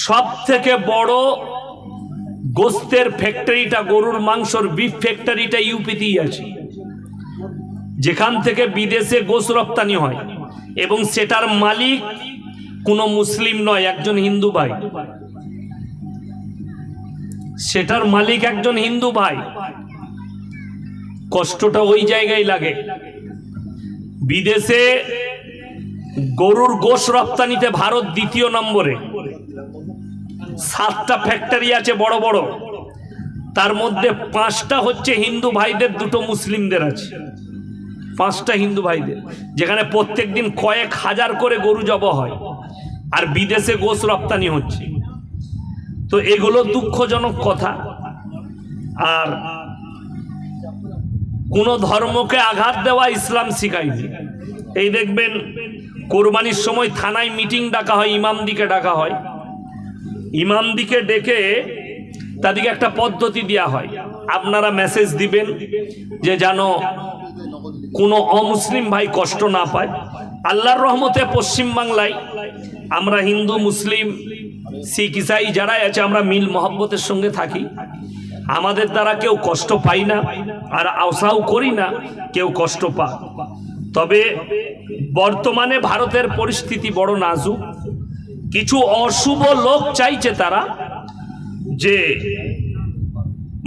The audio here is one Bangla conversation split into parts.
সব থেকে বড় গোস্তের ফ্যাক্টরিটা, গরুর মাংসর বিফ ফ্যাক্টরিটা ইউপিতেই আছে, যেখান থেকে বিদেশে গোশ রপ্তানি হয়, এবং সেটার মালিক কোনো মুসলিম নয়, একজন হিন্দু ভাই। সেটার মালিক একজন হিন্দু ভাই। কষ্টটা ওই জায়গায় লাগে। বিদেশে গরুর গোশ রপ্তানিতে ভারত দ্বিতীয় নম্বরে। 7টা ফ্যাক্টরি আছে বড় বড়, তার মধ্যে 5টা হচ্ছে হিন্দু ভাইদের, 2টো মুসলিমদের আছে। 5টা হিন্দু ভাইদের, যেখানে প্রত্যেক দিন কয়েক হাজার করে গরু জবাই হয়, আর বিদেশে গোশ রপ্তানি হচ্ছে। তো এগুলো দুঃখজনক কথা। আর কোন ধর্মকে আঘাত দেওয়া ইসলাম শিখায়নি। এই দেখবেন কোরবানির সময় থানায় মিটিং ডাকা হয়, ইমামদিকে ডাকা হয়। ইমামদিকে ডেকে তাদেরকে একটা পদ্ধতি দেওয়া হয়, আপনারা মেসেজ দিবেন যে যেন কোনো অমুসলিম ভাই কষ্ট না পায়। আল্লাহর রহমতে পশ্চিমবাংলায় আমরা হিন্দু, মুসলিম, শিখ, ইসাই যারাই আছে, আমরা মিল মহব্বতের সঙ্গে থাকি। আমাদের দ্বারা কেউ কষ্ট পাই না, আর আশাও করি না কেউ কষ্ট পাক। তবে বর্তমানে ভারতের পরিস্থিতি বড় নাজুক। কিছু অশুভ লোক চাইছে তারা যে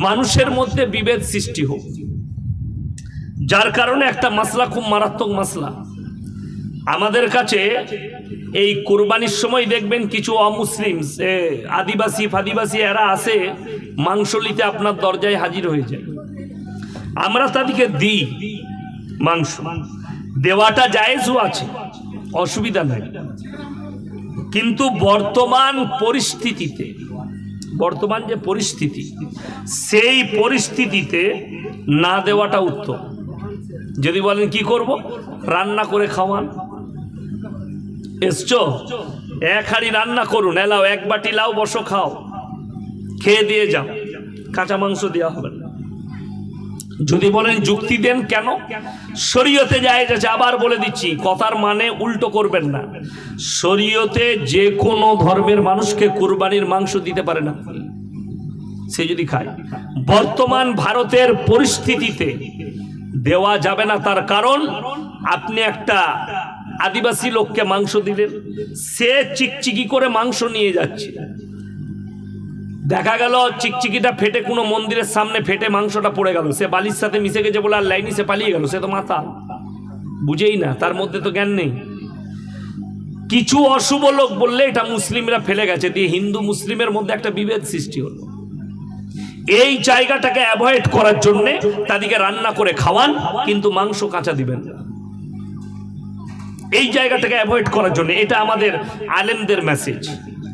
মানুষের মধ্যে বিভেদ সৃষ্টি হোক, যার কারণে একটা মাসলা, খুব মারাত্মক মাসলা। আমাদের কাছে এই কুরবানির সময় দেখবেন কিছু অমুসলিম, আদিবাসী ফাদিবাসী এরা আসে, মাংস নিতে আপনার দরজায় হাজির হয়ে যায়। আমরা তাদেরকে দিই মাংস, দেওয়াটা জায়েজও আছে, অসুবিধা নেই। কিন্তু বর্তমান পরিস্থিতিতে, বর্তমান যে পরিস্থিতি, সেই পরিস্থিতিতে না দেওয়াটা উত্তম। যদি বলেন কি করব, রান্না করে খাওয়ান। এসছো, এক হাঁড়ি রান্না করুন, এলাও, এক বাটি লাও, বসো, খাও, খেয়ে দিয়ে যাও, কাঁচা মাংস দেওয়া হবে না। যদি বলেন যুক্তি দেন, কেন? শরীয়তে জায়েজ আছে। আবার বলে দিচ্ছি, কথার মানে উল্টো করবেন না। শরীয়তে যে কোনো ধর্মের মানুষকে কুরবানির মাংস দিতে পারে না, সে যদি খায়। বর্তমান ভারতের পরিস্থিতিতে দেওয়া যাবে না। তার কারণ, আপনি একটা আদিবাসী লোককে মাংস দিলেন, সে চিকচিকি করে মাংস নিয়ে যাচ্ছে, দেখা গেল চিকচিকিটা ফেটে কোনো মন্দিরের সামনে ফেটে মাংসটা পড়ে গেল, সে বালির সাথে মিশে গেছে বলে আর লাইনি, সে পালিয়ে গেল। সে তো মাথা বুঝেই না, তার মধ্যে তো জ্ঞান নেই। কিছু অশুভ লোক বললে এটা মুসলিমরা ফেলে গেছে, দিয়ে হিন্দু মুসলিমের মধ্যে একটা বিভেদ সৃষ্টি হলো। এই জায়গাটাকে অ্যাভয়েড করার জন্য তাদেরকে রান্না করে খাওয়ান, কিন্তু মাংস কাঁচা দিবেন না। এই জায়গাটাকে অ্যাভয়েড করার জন্য, এটা আমাদের আলেমদের মেসেজ।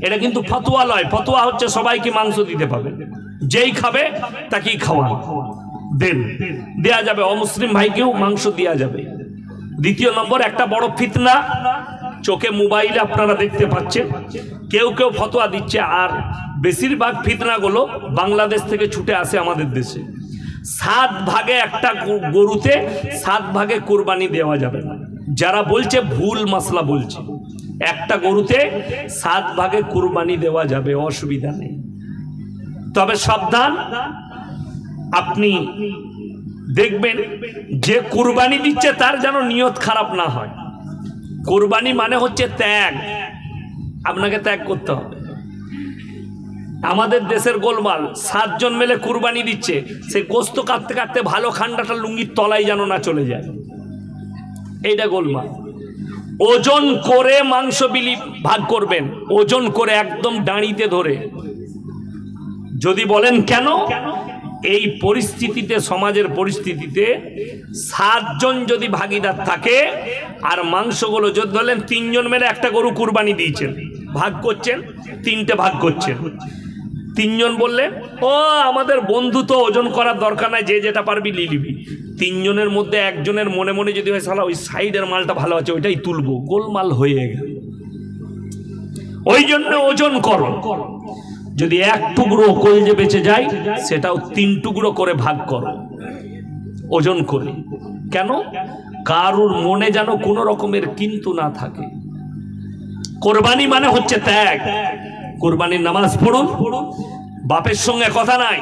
এটা কিন্তু ফতোয়া নয়। ফতোয়া হচ্ছে সবাইকে মাংস দিতে পাবে, যেই খাবে তাকেই খাওয়ান, দেন, দেয়া যাবে। অমুসলিম ভাইকেও মাংস দেওয়া যাবে। দ্বিতীয় নম্বর, একটা বড় ফিতনা, চোখে মোবাইলে আপনারা দেখতে পাচ্ছেন, কেউ কেউ ফতোয়া দিচ্ছে, আর বেশিরভাগ ফিতনাগুলো বাংলাদেশ থেকে ছুটে আসে আমাদের দেশে। 7 ভাগে একটা গরুতে 7 ভাগে কুরবানি দেওয়া যাবে না। যারা বলছে ভুল মাসলা বলছে। একটা গরুতে 7 ভাগে কুরবানি দেওয়া যাবে, অসুবিধা নেই। তবে সাবধান, আপনি দেখবেন যে কুরবানি দিচ্ছে তার যেন নিয়ত খারাপ না হয়। কুরবানি মানে হচ্ছে ত্যাগ, আপনাকে ত্যাগ করতে হবে। আমাদের দেশের গোলমাল, 7 জন মিলে কুরবানি দিচ্ছে, সে গোস্ত কাটতে কাটতে ভালো খান্ডাটা লুঙ্গির তলায় যেন না চলে যায়, এইটা গোলমাল। ওজন করে মাংস বিলি ভাগ করবেন, ওজন করে একদম দাঁড়িতে ধরে। যদি বলেন কেন, এই পরিস্থিতিতে, সমাজের পরিস্থিতিতে 7 জন যদি ভাগিদার থাকে, আর মাংসগুলো যদি ধরলেন 3 জন মিলে একটা গরু কুরবানি দিয়েছেন, ভাগ করছেন, 3টে ভাগ করছেন। 3 জন বললেন, ও আমাদের বন্ধু, তো ওজন করার দরকার নাই, যে যেটা পারবি নিয়ে নিবি। 3 জনের মধ্যে একজনের মনে মনে যদি হয়, সালা ওই সাইডের মালটা ভালো আছে, ওইটাই তুলবো, গোলমাল হয়ে গেল। ওই জন্য ওজন করো। যদি 1 টুকরো কলজে বেঁচে যায়, সেটাও 3 টুকরো করে ভাগ করো, ওজন করে। কেন? কারুর মনে যেন কোনো রকমের কিন্তু না থাকে। কোরবানি মানে হচ্ছে ত্যাগ। কোরবানির নামাজ পড়ুন, বাপের সঙ্গে কথা নাই,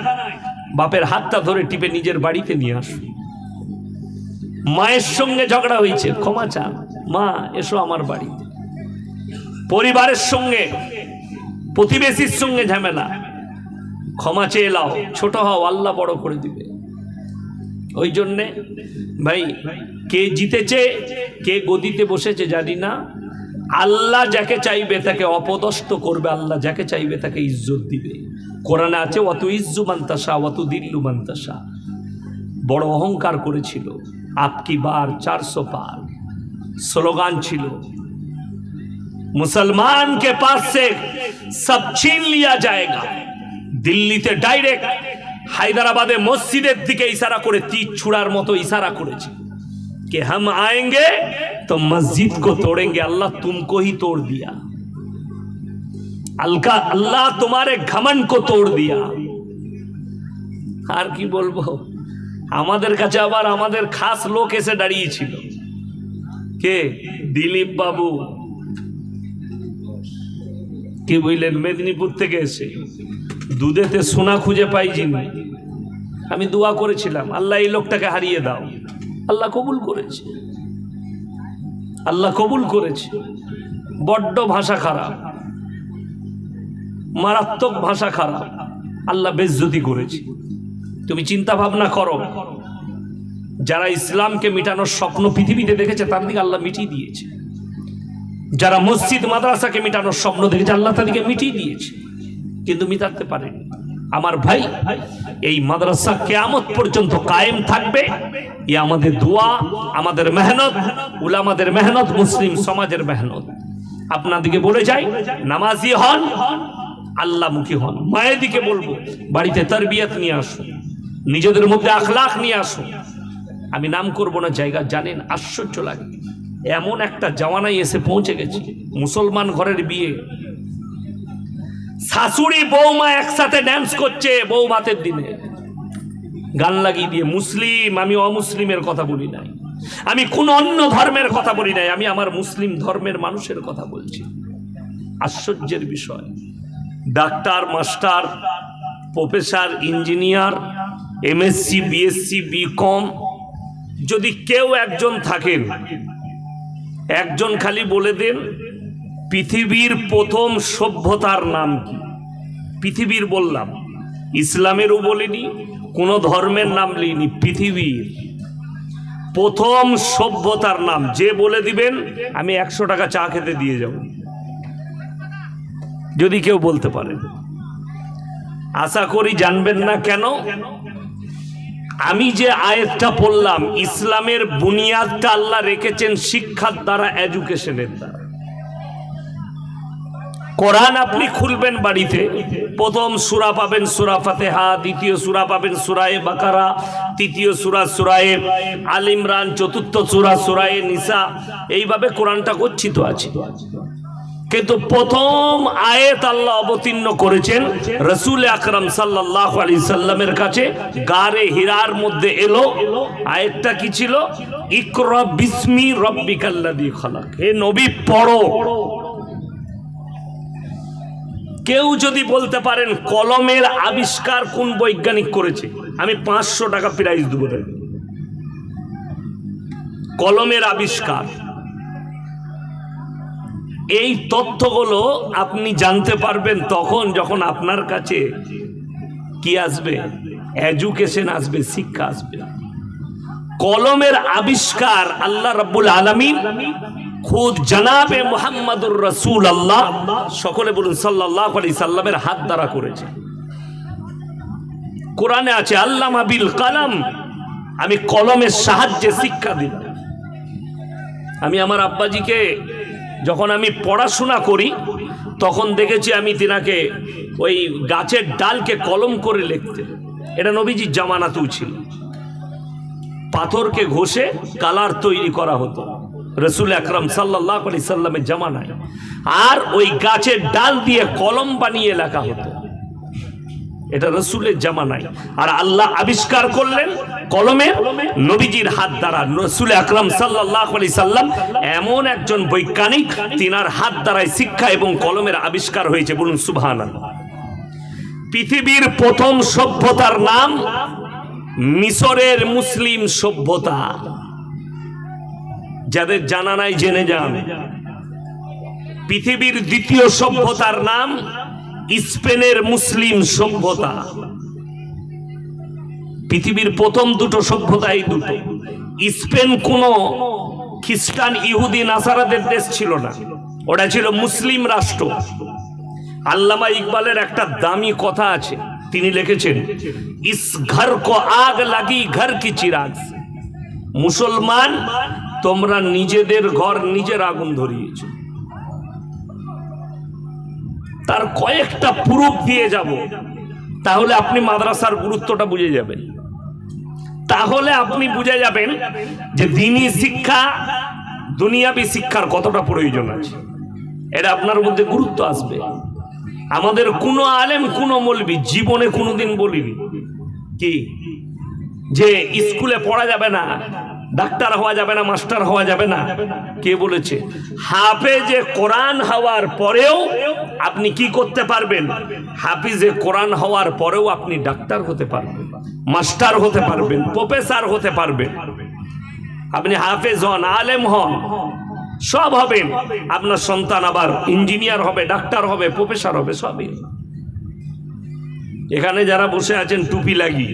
বাপের হাতটা ধরে টিপে নিজের বাড়িতে নিয়ে আসুন। মায়ের সঙ্গে ঝগড়া হয়েছে, ক্ষমা চান, মা এসো আমার বাড়িতে। পরিবারের সঙ্গে, প্রতিবেশীর সঙ্গে ঝামেলা, ক্ষমা চেয়ে লাও, ছোট হও, আল্লাহ বড় করে দিবে। ওই জন্যে ভাই, কে জিতেছে কে গদিতে বসেছে জানি না, আল্লাহ যাকে চাইবে তাকে অপদস্থ করবে, আল্লাহ যাকে চাইবে তাকে ইজ্জত দিবে। কোরআনে আছে ওয়াতু ইজ্জু মান্তাসা ওয়াতু দিল্লু মান্তাসা। বড় অহংকার করেছিল, আপকি বার 400 পার স্লোগান ছিল। মুসলমান কে পাস সে সব छीन लिया जाएगा। দিল্লিতে ডাইরেক্ট হায়দ্রাবাদে মসজিদের দিকে ইশারা করে তীর ছুড়ার মতো ইশারা করেছে कि हम आएंगे तो मस्जिद को तोड़ेंगे। अल्लाह तुमको ही तोड़ दिया, अल्लाह तुम्हारे घमंड को तोड़ दिया। আর কি বলবো, আমাদের কাছে আবার আমাদের খাস লোক এসে দাঁড়িয়েছিল। কে? দিলীপ বাবু। কি বললেন? মেদিনীপুর থেকে এসে দুধেতে সোনা খুঁজে পাই যিনি, আমি দোয়া করেছিলাম আল্লাহ এই লোকটাকে হারিয়ে দাও। আল্লাহ কবুল করেছে, আল্লাহ কবুল করেছে। বড্ড ভাষা খারাপ, মারাত্মক ভাষা খারাপ, আল্লাহ বেজ্জতি করেছে। তুমি চিন্তা ভাবনা করো, যারা ইসলামকে মিটানোর স্বপ্ন পৃথিবীতে দেখেছে তার দিকে আল্লাহ মিটিয়ে দিয়েছে। যারা মসজিদ মাদ্রাসাকে মিটানোর স্বপ্ন দেখেছে আল্লাহ তাদেরকে মিটিয়ে দিয়েছে, কিন্তু মিটাতে পারেনি। আমার ভাই, এই মাদ্রাসা কিয়ামত পর্যন্ত কায়েম থাকবে। এ আমাদের দোয়া, আমাদের মেহনত, উলামাদের মেহনত, মুসলিম সমাজের মেহনত। আপনাদেরকে বলে যাই, নামাজি হন, আল্লাহমুখী হন। মায়েদিকে বলবো বাড়িতে তারবিয়ত নিয়ে আসুন, নিজেদের মধ্যে আখলাক নিয়ে আসুন। আমি নাম করব না জায়গা, জানেন আশ্চর্য লাগে, এমন একটা জামানায় এসে পৌঁছে গেছে, মুসলমান ঘরের বিয়ে, শাশুড়ি বৌমা একসাথে ড্যান্স করছে বউ ভাতের দিনে, গান লাগিয়ে দিয়ে। মুসলিম, আমি অমুসলিমের কথা বলি নাই, আমি কোন অন্য ধর্মের কথা বলি নাই, আমি আমার মুসলিম ধর্মের মানুষের কথা বলছি। আশ্চর্যের বিষয়, doctor, master, professor, engineer, MSc, BSc, BCom, যদি কেউ একজন থাকেন, একজন খালি বলে দেন পৃথিবীর প্রথম সভ্যতার নাম কি? পৃথিবীর বললাম, ইসলামেরও বলিনি, কোন ধর্মের নাম লিনি, পৃথিবীর প্রথম সভ্যতার নাম যে বলে দিবেন আমি 100 টাকা চা খেতে দিয়ে যাব, যদি কেউ বলতে পারেন। আশা করি জানবেন না। কেন? আমি যে আয়াতটা পড়লাম, ইসলামের বুনিয়াদটা আল্লাহ রেখেছেন শিক্ষার দ্বারা, এডুকেশনের দ্বারা। কোরআন আপনি খুলবেন বাড়িতে, প্রথম সূরা পাবেন সূরা ফাতিহা, দ্বিতীয় সূরা পাবেন সূরা বাকারা, তৃতীয় সূরা সূরা আল ইমরান, চতুর্থ সূরা সূরা নিসা, এইভাবে কোরআনটা গচ্ছিত আছে। কিন্তু প্রথম আয়াত আল্লাহ অবতীর্ণ করেছেন রাসূল আকরাম সাল্লাল্লাহু আলাইহি সাল্লামের কাছে, গারে হিরার মধ্যে এলো। আয়াতটা কি ছিল? ইকরা বিসমি রাব্বিকাল্লাযী খালাক। হে নবী পড়ো। কেউ যদি বলতে পারেন কলমের আবিষ্কার কোন বৈজ্ঞানিক করেছে, আমি 500 টাকা প্রাইজ দেবো। কলমের আবিষ্কার, এই তথ্যগুলো আপনি জানতে পারবেন তখন যখন আপনার কাছে কি আসবে? এডুকেশন আসবে, শিক্ষা আসবে। কলমের আবিষ্কার আল্লাহ রাব্বুল আলামিন খুদ জনাবে মুহাম্মদুর রাসূলুল্লাহ, সকলে বলুন সাল্লাল্লাহু আলাইহি সাল্লামের হাত দ্বারা করেছে। কোরআনে আছে আল্লামা বিল কলম, আমি কলমের সাহায্যে শিক্ষা দিলাম। আমি আমার আব্বাজিকে যখন আমি পড়াশোনা করি তখন দেখেছি আমি তিনাকে ওই গাছের ডালকে কলম করে লিখতে। এটা নবীজির জামানাতেও ছিল, পাথরকে ঘষে কালার তৈরি করা হতো রাসূল আকরাম সাল্লাল্লাহু আলাইহি সাল্লামের জামানায়, আর ওই গাছের ডাল দিয়ে কলম বানিয়ে লেখা হতো। এটা রসুলের জামানায়। আর আল্লাহ আবিষ্কার করলেন কলমে নবীজির হাত দ্বারা। রসুল আকরাম সাল্লাল্লাহু আলাইহি সাল্লাম এমন একজন বৈজ্ঞানিক, তিনার হাত দ্বারাই শিক্ষা এবং কলমের আবিষ্কার হয়েছে। বলুন সুবহানাল্লাহ। পৃথিবীর প্রথম সভ্যতার নাম মিশরের মুসলিম সভ্যতা। যাদের জানা নাই জেনে যান। পৃথিবীর দ্বিতীয় সভ্যতার নাম স্পেনের মুসলিম সভ্যতা। পৃথিবীর প্রথম দুটো সভ্যতা এই দুটো। স্পেন কোনো খ্রিস্টান ইহুদি নাসারাদের দেশ ছিল না, ওটা ছিল মুসলিম রাষ্ট্র। আল্লামা ইকবালের একটা দামি কথা আছে, তিনি লিখেছেন, ইস ঘর কো আগ লাগি ঘর কি চিরাগ। মুসলমান, তোমরা নিজেদের ঘর নিজের আগুন ধরিয়েছ। তার কয়েকটা প্রুফ দিয়ে যাব, তাহলে আপনি মাদ্রাসার গুরুত্বটা বুঝে যাবেন। তাহলে আপনি বুঝে যাবেন যে দ্বীনি শিক্ষা দুনিয়াবি শিক্ষার কতটা প্রয়োজন আছে। এটা আপনার মধ্যে গুরুত্ব আসবে। আমাদের কোনো আলেম, কোনো মৌলবি জীবনে কোনোদিন বলিনি কি যে স্কুলে পড়া যাবে না, ডাক্তার হওয়া যাবে না, মাস্টার হওয়া যাবে না। কে বলেছে? হাফেজে কোরআন হওয়ার পরেও আপনি কি করতে পারবেন? হাফিজে কোরআন হওয়ার পরেও আপনি ডাক্তার হতে পারবেন, মাস্টার হতে পারবেন, প্রফেসর হতে পারবেন। আপনি হাফেজ হন, আলেম হন, সব হবেন। আপনার সন্তান আবার ইঞ্জিনিয়ার হবে, ডাক্তার হবে, প্রফেসর হবে, সবই। এখানে যারা বসে আছেন টুপি লাগিয়ে,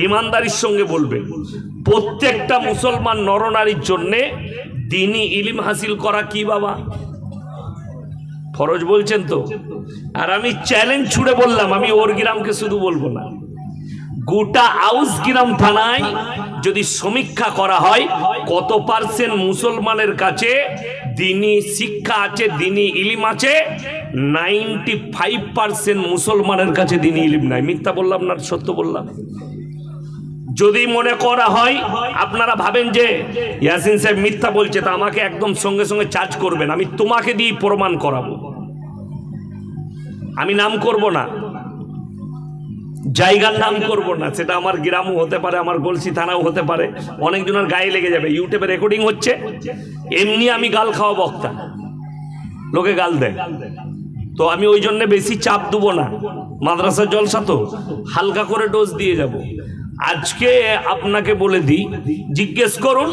ইমানদারির সঙ্গে বলবেন, প্রত্যেকটা মুসলমান নরনারীর জন্য দ্বীনি ইলম হাসিল করা কি বাবা ফরজ বলছেন তো? আর আমি চ্যালেঞ্জ ছুড়ে বললাম, আমি ওর গ্রামকে শুধু বলবো না, গোটা আউস গ্রাম থানায় যদি সমীক্ষা করা হয় কত পার্সেন্ট মুসলমানের কাছে দ্বীনি শিক্ষা আছে, দ্বীনি ইলম আছে, 95% মুসলমানের কাছে দ্বীনি ইলম নাই। মিথ্যা বললাম না সত্য বললাম? যদি মনে করা হয়, আপনারা ভাবেন যে ইয়াসিন সাহেব মিথ্যা বলছে, তা আমাকে একদম সঙ্গে সঙ্গে চার্জ করবেন। আমি তোমাকে দিয়ে প্রমাণ করাবো। আমি নাম করব না, জায়গার নাম করব না, সেটা আমার গ্রামও হতে পারে, আমার গলসি থানাও হতে পারে। অনেকজনের গায়ে লেগে যাবে, ইউটিউবে রেকর্ডিং হচ্ছে। এমনি আমি গাল খাওয়া বক্তা, লোকে গাল দেয়, তো আমি ওই জন্য বেশি চাপ দেবো না। মাদ্রাসার জলসা তো হালকা করে ডোজ দিয়ে যাব। আজকে আপনাকে বলে দিই, জিজ্ঞেস করুন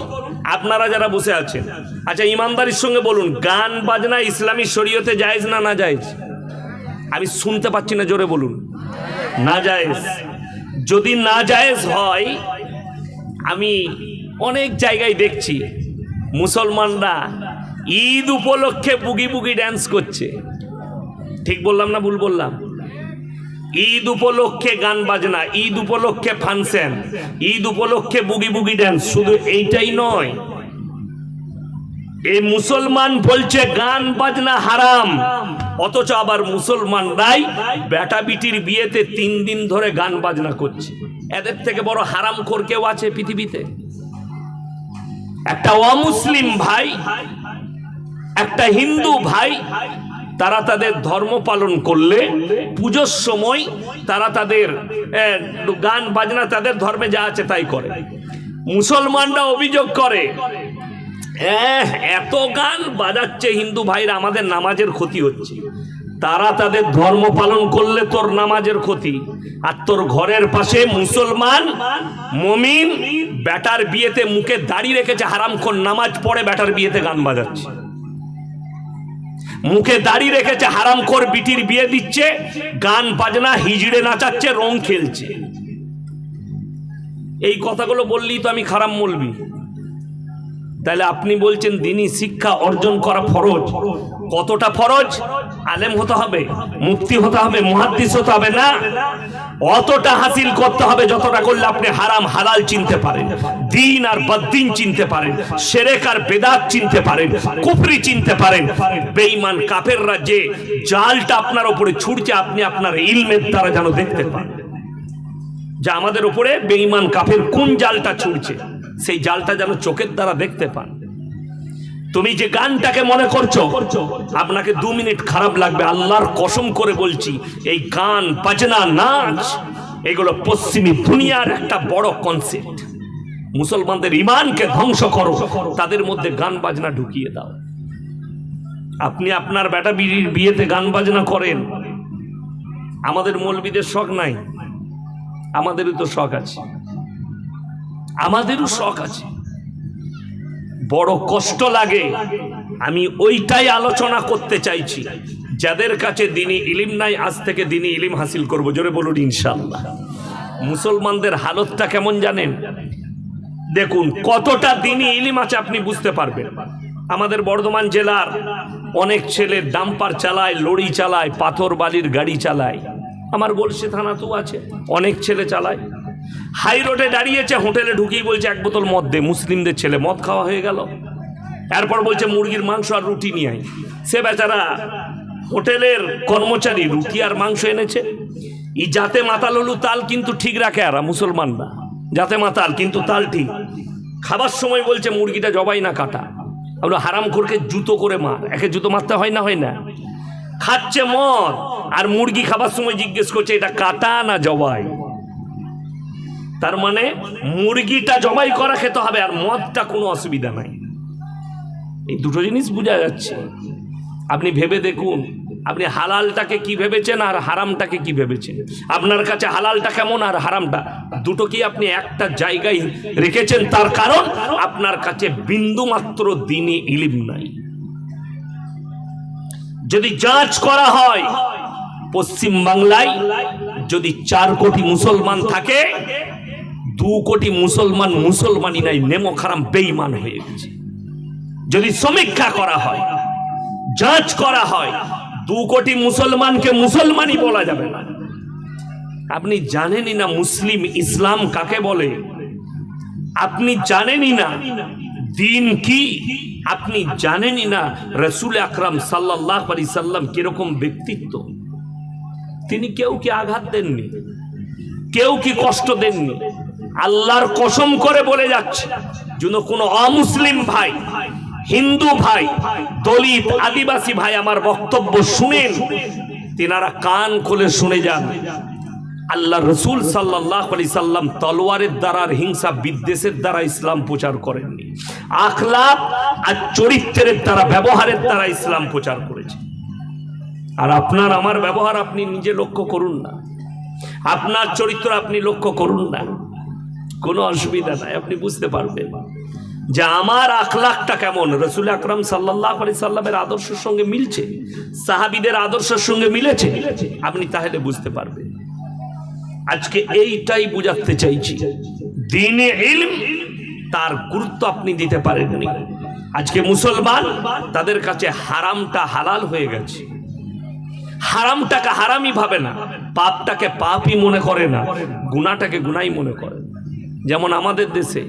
আপনারা যারা বসে আছেন, আচ্ছা ইমানদারির সঙ্গে বলুন, গান বাজনা ইসলামী শরীয়তে জায়েজ না না জায়েজ? আমি শুনতে পাচ্ছি না, জোরে বলুন। না জায়েজ। যদি না জায়েজ হয়, আমি অনেক জায়গায় দেখছি মুসলমানরা ঈদ উপলক্ষে বুগি বুগি ড্যান্স করছে। ঠিক বললাম না ভুল বললাম? ঈদ উপলক্ষে গান বাজনা, ঈদ উপলক্ষে ফাংশন, ঈদ উপলক্ষে বুগি বুগি ড্যান্স। শুধু এইটাই নয়, এই মুসলমান বলছে গান বাজনা হারাম, অথচ আবার মুসলমানরাই বেটা বিটির বিয়েতে 3 দিন ধরে গান বাজনা করছে। এদের থেকে বড় হারামখোর কেউ আছে পৃথিবীতে? একটা অমুসলিম ভাই, একটা হিন্দু ভাই, তারা তাদের ধর্ম পালন করলে পুজোর সময় তারা তাদের গান বাজনা তাদের ধর্মে যা আছে তাই করে। মুসলমানরা অভিযোগ করে, এত গান বাজাচ্ছে হিন্দু ভাইরা, আমাদের নামাজের ক্ষতি হচ্ছে। তারা তাদের ধর্ম পালন করলে তোর নামাজের ক্ষতি, আর তোর ঘরের পাশে মুসলমান মুমিন বেটার বিয়েতে মুখে দাড়ি রেখেছে, হারামখোর, নামাজ পড়ে বেটার বিয়েতে গান বাজাচ্ছে। মুখে দাড়ি রেখেছে, হারামখোর, বিটির বিয়ে দিচ্ছে, গান বাজনা হিজড়ে নাচাচ্ছে, রং খেলছে। এই কথাগুলো বললেই তো আমি খারাপ বলবি। তাহলে আপনি বলছেন দ্বীনি শিক্ষা অর্জন করা ফরজ। কতটা ফরজ? আলেম হতে হবে, মুফতি হতে হবে, মুহাদ্দিস হতে হবে না, অতটা হাসিল করতে হবে যতটা করলে আপনি হারাম হালাল চিনতে পারেন, দ্বীন আর বদ্দীন চিনতে পারেন, শিরক আর বেদাত চিনতে পারেন, কুফরি চিনতে পারেন। বেঈমান কাফেররা যে জালটা আপনার উপরে ছুড়ছে, আপনি আপনার ইলমের দ্বারা যেন দেখতে পান যে আমাদের উপরে বেঈমান কাফের কোন জালটা ছুড়ছে, সেই জালটা যেন চোখের দ্বারা দেখতে পান। তুমি যে গানটাকে মনে করছো, আপনাকে 2 মিনিট খারাপ লাগবে, আল্লাহর কসম করে বলছি, এই গান বাজনা নাচ এগুলো পশ্চিমী দুনিয়ার একটা বড় কনসেপ্ট। মুসলমানদের ইমানকে ধ্বংস করো, তাদের মধ্যে গান বাজনা ঢুকিয়ে দাও। আপনি আপনার বেটা বিয়েতে গান বাজনা করেন, আমাদের মৌলবীদের শখ নাই? আমাদেরও তো শখ আছে, আমাদেরও শখ আছে। বড় কষ্ট লাগে। আমি ওইটাই আলোচনা করতে চাইছি, যাদের কাছে দ্বীনি ইলম নাই, আজ থেকে দ্বীনি ইলম হাসিল করব। জোরে বলুন ইনশাআল্লাহ। মুসলমানদের হালতটা কেমন জানেন? দেখুন কতটা দ্বীনি ইলম আছে, আপনি বুঝতে পারবেন। আমাদের বর্ধমান জেলার অনেক ছেলে ডাম্পার চালায়, লরি চালায়, পাথর বালির গাড়ি চালায়। আমার গলসি থানাতেও আছে, অনেক ছেলে চালায়। হাই রোডে দাঁড়িয়েছে, হোটেলে ঢুকিয়ে বলছে 1 বোতল মদ দে। মুসলিমদের ছেলে, মদ খাওয়া হয়ে গেল। এরপর বলছে মুরগির মাংস আর রুটি নিয়ে আয়। সে বেচারা হোটেলের কর্মচারী রুটি আর মাংস এনেছে। এই জাতে মাতাল হলু তাল কিন্তু ঠিক রাখে, আর মুসলমানরা জাতে মাতাল কিন্তু তাল ঠিক। খাবার সময় বলছে মুরগিটা জবাই না কাটা। আমরা হারাম খোরকে জুতো করে মার, একে জুতো মারতে হয় না, হয় না? খাচ্ছে মদ আর মুরগি খাবার সময় জিজ্ঞেস করছে এটা কাটা না জবাই। তার মানে মুরগিটা জবাই করা খেতে হবে, আর মদটা কোনো অসুবিধা নাই। এই দুটো জিনিস বোঝা যাচ্ছে। আপনি ভেবে দেখুন, আপনি হালালটাকে কি ভেবেছেন আর হারামটাকে কি ভেবেছেন? আপনার কাছে হালালটা কেমন আর হারামটা, দুটো কি আপনি একটা জায়গায় রেখেছেন? তার কারণ আপনার কাছে বিন্দু মাত্র দ্বীনি ইলম নাই। যদি যাচ করা হয়, পশ্চিম বাংলায় যদি 4 কোটি মুসলমান থাকে, 2 কোটি মুসলমান মুসলমানই নাই, নেমক হারাম বেঈমান হয়ে গেছে। যদি সমীক্ষা করা হয়, যাচ করা হয়, 2 কোটি মুসলমানকে মুসলমানই বলা যাবে না। আপনি জানেনই না মুসলিম ইসলাম কাকে বলে, আপনি জানেনই না দিন কি, আপনি জানেনই না রাসূল আকরাম সাল্লাল্লাহু আলাইহি সাল্লাম কিরকম ব্যক্তিত্ব। তিনি কেউ কি আঘাত দেননি, কেউ কি কষ্ট দেননি। আল্লাহর কসম করে বলে যাচ্ছে, যেন কোনো অমুসলিম ভাই, হিন্দু ভাই, দলিত, আদিবাসী ভাই আমার বক্তব্য শুনেন, তিনারা কান খুলে শুনে যান। আল্লাহ রসুল সাল্লাল্লাহু আলাইহি সাল্লাম তলোয়ারের দ্বারা, হিংসা বিদ্বেষের দ্বারা ইসলাম প্রচার করেননি। আখলাক আর চরিত্রের দ্বারা, ব্যবহারের দ্বারা ইসলাম প্রচার করেছে। আর আপনার আমার ব্যবহার আপনি নিজে লক্ষ্য করুন না, আপনার চরিত্র আপনি লক্ষ্য করুন না, কোনো অসুবিধা নাই, আপনি বুঝতে পারবেন যে আমার আখলাকটা কেমন। রাসূল আকরাম সাল্লাল্লাহু আলাইহি সাল্লামের আদর্শের সঙ্গে মিলছে, সাহাবীদের আদর্শের সঙ্গে মিলেছে, আপনি তাহলে বুঝতে পারবেন। আজকে এইটাই বুঝাতে চাইছি, দ্বীনে ইলম তার গুরুত্ব আপনি দিতে পারেননি। আজকে মুসলমান, তাদের কাছে হারামটা হালাল হয়ে গেছে, হারামটাকে হারামই ভাবে না, পাপটাকে পাপই মনে করে না, গুনাহটাকে গুনাহই মনে করে। যেমন আমাদের দেশে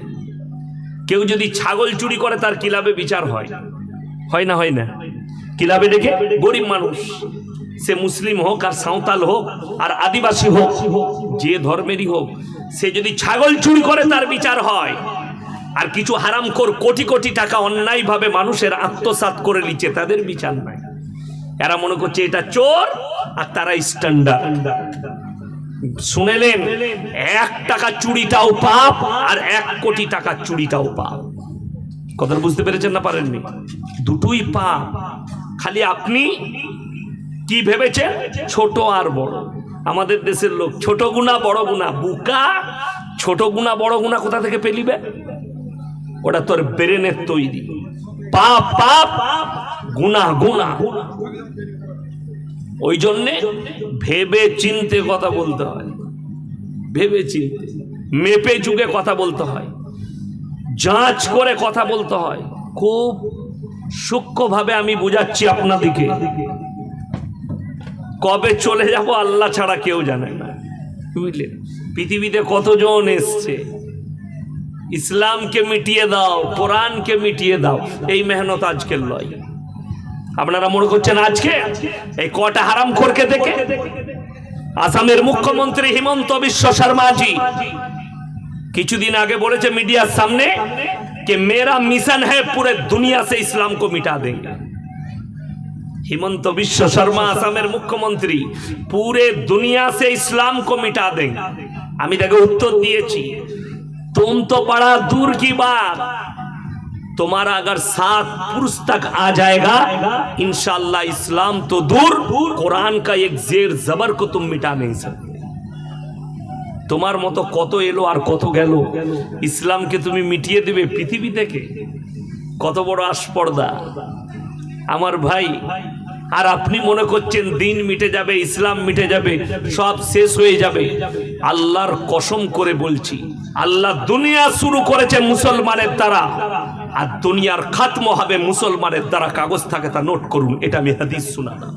কেউ যদি ছাগল চুরি করে, তার কিলাবে বিচার হয়, হয় না? হয় না? কিলাবে ডেকে গরিব মানুষ, সে মুসলিম হোক আর সাঁওতাল হোক আর আদিবাসী হোক, যে ধর্মেরই হোক, সে যদি ছাগল চুরি করে তার বিচার হয়। আর কিছু হারামখোর কোটি কোটি টাকা অন্যায়ভাবে মানুষের আত্মসাৎ করে নিচ্ছে, তাদের বিচার নাই। এরা মনে করছে এটা চোর, আর তারা স্ট্যান্ডার্ড। শুনেলেন, 1 টাকা চুরিটাও পাপ আর 1 কোটি টাকা চুরিটাও পাপ। কথা বুঝতে পেরেছেন না পারেননি? দুটোই পাপ। খালি আপনি কি ভেবেছেন ছোট আর বড়। আমাদের দেশের লোক ছোট গুণা বড় গুণা, বুকা। ছোট গুণা বড় গুণা কোথা থেকে পেলিবে? ওটা তোর ব্রেনের তৈরি। পাপ পাপ, গুণা গুণা। ওই জন্যে ভেবে চিনতে কথা বলতে হয়, ভেবে চিনতে, মেপে যুগে কথা বলতে হয়, যাচ করে কথা বলতে হয়। খুব সূক্ষ্মভাবে আমি বুঝাচ্ছি আপনাদেরকে। কবে চলে যাব আল্লাহ ছাড়া কেউ জানে না, বুঝলেন? পৃথিবীতে কতজন এসছে, ইসলামকে মিটিয়ে দাও, কোরআনকে মিটিয়ে দাও, এই মেহনত আজকের লয়। আপনারা মনে করছেন আজকে এই কটা হারামখোরকে দেখে? আসামের মুখ্যমন্ত্রী হিমন্ত বিশ্ব শর্মাজি কিছুদিন আগে বলেছে মিডিয়ার সামনে, कि मेरा मिशन है पूरे दुनिया से इस्लाम को मिटा देंगे। हिमंत विश्व शर्मा आसामेर मुख्यमंत्री पूरे दुनिया से इस्लाम को मिटा देंगे। আমি তাকে উত্তর দিয়েছি, तुम तो बड़ा दूर की बात, तुम्हारा अगर 7 पुरुष तक आ जाएगा इंशाअल्लाह इस्लाम तो दूर, कुरान का एक जेर जबर को तुम मिटा नहीं सकते। তোমার মতো কত এলো আর কত গেল, ইসলামকে তুমি মিটিয়ে দেবে পৃথিবী থেকে? কত বড় আস্পর্ধা আমার ভাই। আর আপনি মনে করছেন দিন মিটে যাবে, ইসলাম মিটে যাবে, সব শেষ হয়ে যাবে। আল্লাহর কসম করে বলছি, আল্লাহ দুনিয়া শুরু করেছে মুসলমানের দ্বারা, আর দুনিয়ার খাতম হবে মুসলমানের দ্বারা। কাগজ থাকে তা নোট করুন, এটা আমি হাদিস শোনালাম।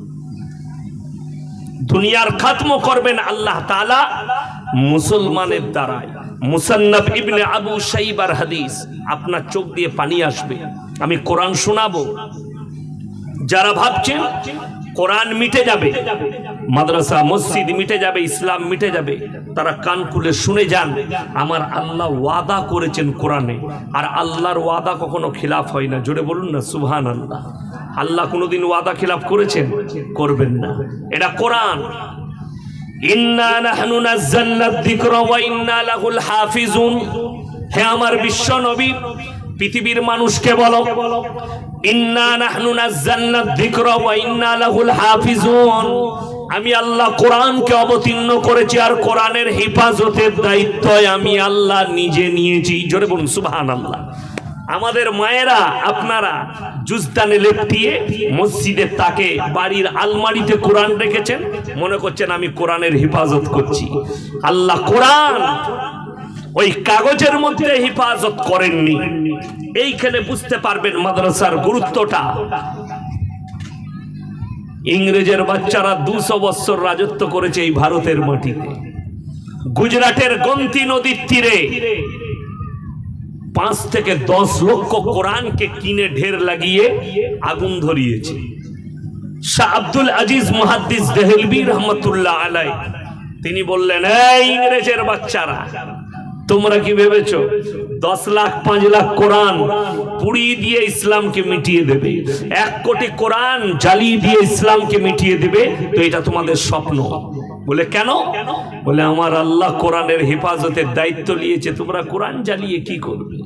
দুনিয়ার খাতম করবেন আল্লাহ তাআলা মুসলমানের দ্বারাই। মুসান্নাফ ইবনে আবু শাইবার হাদিস, আপনার চোখ দিয়ে পানি আসবে। আমি কোরআন শোনাবো। যারা ভাবছেন কোরআন মিটে যাবে, মাদ্রাসা মসজিদ মিটে যাবে, ইসলাম মিটে যাবে, তারা কান খুলে শুনে যান। আমার আল্লাহ ওয়াদা করেছেন কোরআনে, আর আল্লাহর ওয়াদা কখনো খিলাফ হয় না। জোরে বলুন না সুবহানাল্লাহ। আল্লাহ কোনোদিন ওয়াদা খিলাফ করেছেন? করবেন না। এটা কোরআন। ইন্না নাহনু নাযালনা যিকরা ওয়া ইন্না লাহুল হাফিজুন। হে আমার বিশ্ব নবী, পৃথিবীর মানুষকে বলো, ইন্না নাহনু নাযালনা যিকরা ওয়া ইন্না লাহুল হাফিজুন। আমি আল্লাহ কোরআনকে অবতীর্ণ করেছি, আর কোরআনের হেফাজতের দায়িত্ব আমি আল্লাহ নিজে নিয়েছি। জোরে বলুন সুবহানাল্লাহ। আমাদের মায়েরা আপনারা জুজদানে লেপটিয়ে মসজিদের তাকে, বাড়ির আলমারিতে কোরআন রেখেছেন, মনে করছেন আমি কোরআনের হেফাজত করছি। আল্লাহ কোরআন ওই কাগজের মধ্যে হেফাজত করেননি। এইখানে বুঝতে পারবেন মাদ্রাসার গুরুত্বটা। ইংরেজের বাচ্চারা 200 বছর রাজত্ব করেছে এই ভারতের মাটিতে। গুজরাটের গন্তি নদীর তীরে 5 থেকে 10 লক্ষ কোরআনকে কিনে ঢের লাগিয়ে আগুন ধরিয়েছে। শাহ আব্দুল আজিজ মুহাদ্দিস দেহলভী রহমতুল্লাহ আলাইহি তিনি বললেন, এই ইংরেজের বাচ্চারা, তোমরা কি ভেবেছো 10 লাখ 5 লাখ কোরআন পুড়িয়ে দিয়ে ইসলামকে মিটিয়ে দেবে? 1 কোটি কোরআন জ্বালিয়ে দিয়ে ইসলামকে মিটিয়ে দেবে? তো এটা তোমাদের স্বপ্ন। বলে কেন? বলে আমার আল্লাহ কোরআনের হেফাজতের দায়িত্ব নিয়েছে, তোমরা কোরআন জ্বালিয়ে কি করবে?